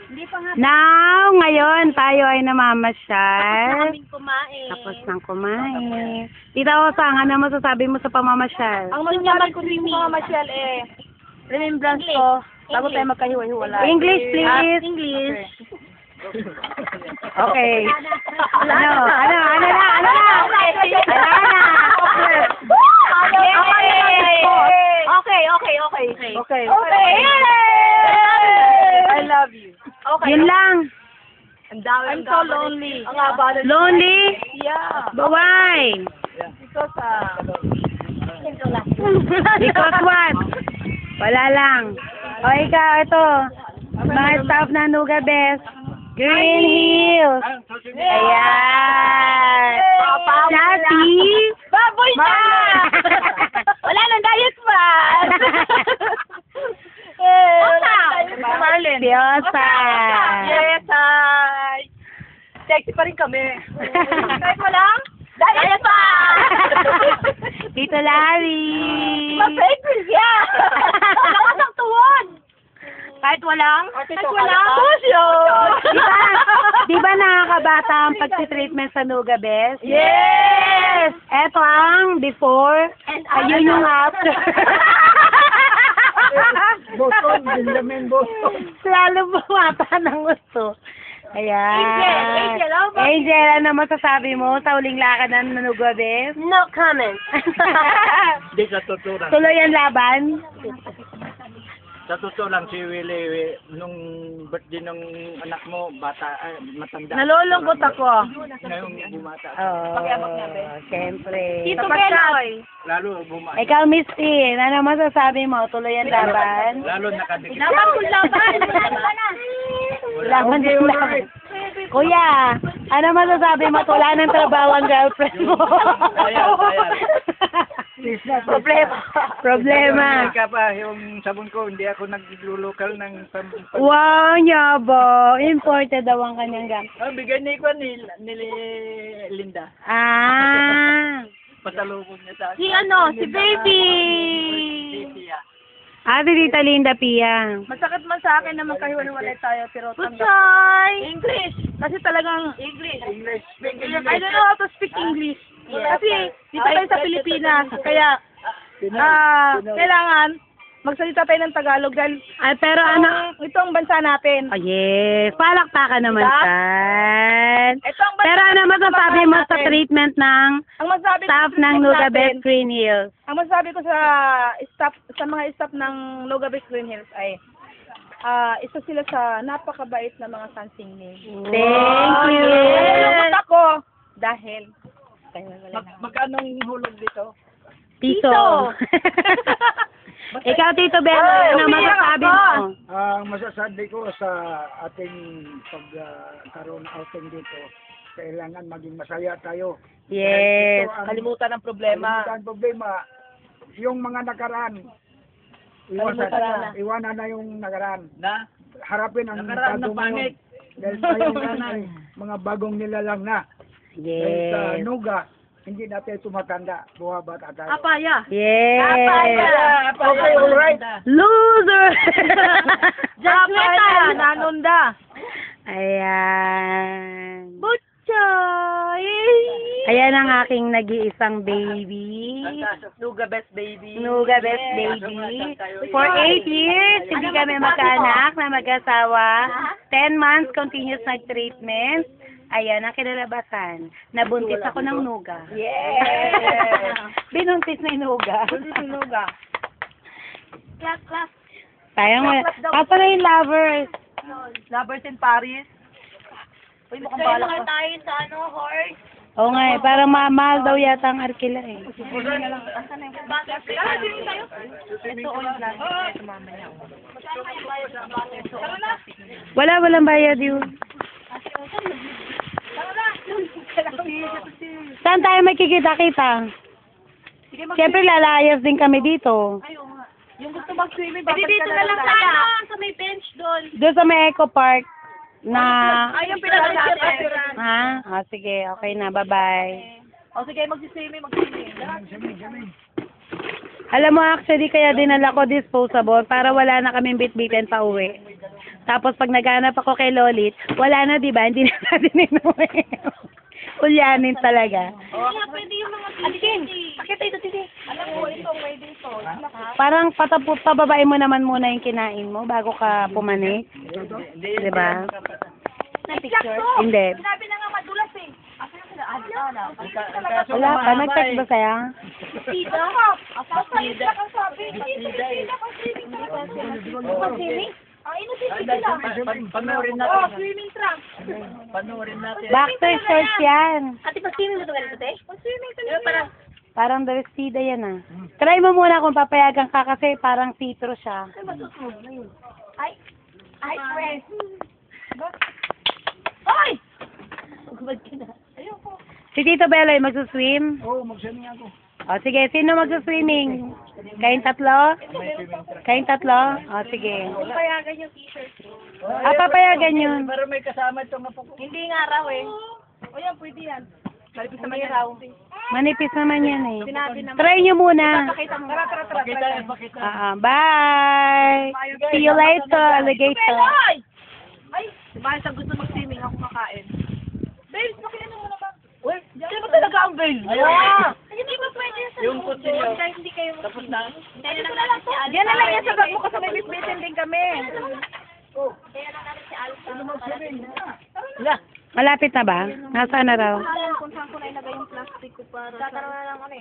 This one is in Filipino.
Hindi pa nga. Now, ngayon, tayo ay namamasyal. Kaming kumain. Tapos nang kumain. Tita Osang, ano masasabi mo sa pamamasyal? Ang masasabi ko rin mga masyal remembrance ko, bago tayo magkahiwa-hiwalay. English, please. English. Okay. Ano na? Okay. I love you. Okay. Yun lang. I'm so lonely. Lonely? Yeah. But why? Because Because what? Wala lang. O ikaw, ito. Mga staff na Nuga Best. Green Hills. Ayan. Sassy. Baboy na! Wala nang diet pa! Marlon. Diosa. Yes, hi! Sexy pa rin kami. Kahit walang diet pa! Tito Larry. Mag-favorite siya! Lakas ang tuwon! Kahit walang pusyo! Di ba nakakabata ang pagtitreatment sa Nuga Best? Yes! Eto ang before, ayun yung after. Boston, Benjamin Boston. Lalo bumata ng gusto. Ayan. Angel, ano masasabi mo sa uling lakad ng Nuga Best? No comment. Di sa totoo lang. Tuloy ang laban? Sa totoo lang, si Willie, nung birthday ng anak mo, bata, matanda. Nalulungkot ako. Ngayong bumata. Oo, siyempre. Tito Beloy. Lalo bumata. Ikaw, Misty, ano masasabi mo? Tuloy ang laban? Lalo nakadikit. Laban kung laban. Laban din laban. Kuya, ano masasabi mo? Tula ng trabaho ang girlfriend mo. Ayan. Problema. Hindi ka pa, yung sabon ko, hindi ako naglulokal ng Wow, nyabo. Imported daw ang kanyang gamit. bigay ni ko ni Linda. Ah. Pasalubong niya sa akin. Si Baby. Si Tita Linda Pia. Masakit man sa akin na magkahiwalay tayo, pero tanggap. English. Kasi talagang English. Speak I don't know how to speak English. Kasi dito tayo sa Pilipinas, kaya kailangan magsalita tayo ng Tagalog dahil Ay, pero ano? ito ang bansa natin. Oh, yes. Palakpakan naman, San. Ito ang bansa Pero ano masasabi mo sa natin. treatment ng Ang masabi ko staff sa ng staff Nuga natin, Best Green Hills? ang masabi ko sa mga staff ng Nuga Best Green Hills ay isa sila sa napakabait na mga sansingling. Thank you. Nalulungkot ako dahil Magkanong hulog dito? Piso. Ikaw, Tito Ben, ano masasabi mo? Ang masasabi ko sa ating pagkaroon outing dito, kailangan maging masaya tayo. Yes. kalimutan ng problema. Kalimutan ang problema, yung mga nakaraan, iwanan na yung nakaraan. Harapin ang Nakaraan na bagong pangit. dahil tayo ay mga bagong nilalang na. Dahil sa Yes. Nuga, hindi natin tumatanda, buhabata tayo. Apaya. Yes. Okay, alright. Loser. Apaya. Nanunda. Ayan. Butchoy. Ayan ang aking nag-iisang baby. Nuga Best Baby. Nuga Best Baby. For 8 years, hindi kami magkaanak na mag-asawa. 10 months continuous nag-treatment. Ayan ang kinalabasan. Nabuntis ako ng Nuga. Yes. Binuntis na yung Nuga. Nuga. Clap. Sayang mo. Kaso na yung lovers. Lovers in Paris. Uy, mukhang balak ka. tayo sa horse. Oo nga eh, parang mahal daw yata ang arkila eh. Walang bayad yun. Saan tayo magkikita-kita? Siyempre lalayas din kami dito. Yung gusto mag-swimming, Dito na lang tayo sa may bench doon. Doon sa may Eco Park na... Ay, yung pinag-natin. Ha? Sige, okay na. Bye-bye. O sige, mag-swimming. Alam mo, actually, kaya dinala ko disposable para wala na kaming bitbitin pa uwi. Tapos pag naghanap ako kay Lolit, wala na, di ba? Hindi na natin inuwi. Ulyanin talaga. Kaya pwede yung mga Pakita ito, titi. Alam mo, ito, pwede ito. Parang pababain mo naman muna yung kinain mo bago ka pumanik. Di ba? Picture? Hindi. Sinabi na nga madulas eh. Ako na sila, Wala pa. Nag-text ba saya? Sida? Sida ang sabi. Sida eh. Swimming? Ang inusin sila. Panoorin Oh, swimming trunk. Panoorin natin. Boxer shorts yan. Ate, pag-swimming mo ito ganito, te? Swimming trunk. Parang vestida yan ah. Try mo muna kung papayagan ka kasi parang see-through siya. Ay, friend. Ay! Si Tito Beloy magsuswim? Oo, mag-swimming ako. O sige, sino magsuswimming? Kayong tatlo? Kayong tatlo? O sige. Payagan yung t-shirt. Papayagan yun. Pero may kasama itong apo ko. Hindi nga raw eh. O yan, pwede yan. Malipis naman yan raw. Manipis naman yan eh. Sinabi naman. Try nyo muna. Pakita mo. Tara. Pakita yan, pakita. Bye! See you later, alligator. Ay, diba sa gusto mag-swimming ako makain. Babes, makinan mo na ba? Uy, di ba talaga ang babe? Hindi ba pwede sa Yung kutsilyo. Dahil hindi kayo Tapos na. Dito na lang to. Diyan na lang yan sa bag mo kasi may bitbitin din kami. Kaya na namin si Alpha. Wala. Malapit na ba? Nasaan na raw? Kung saan ko na ilagay yung plastic ko para... Tatanong na lang kami.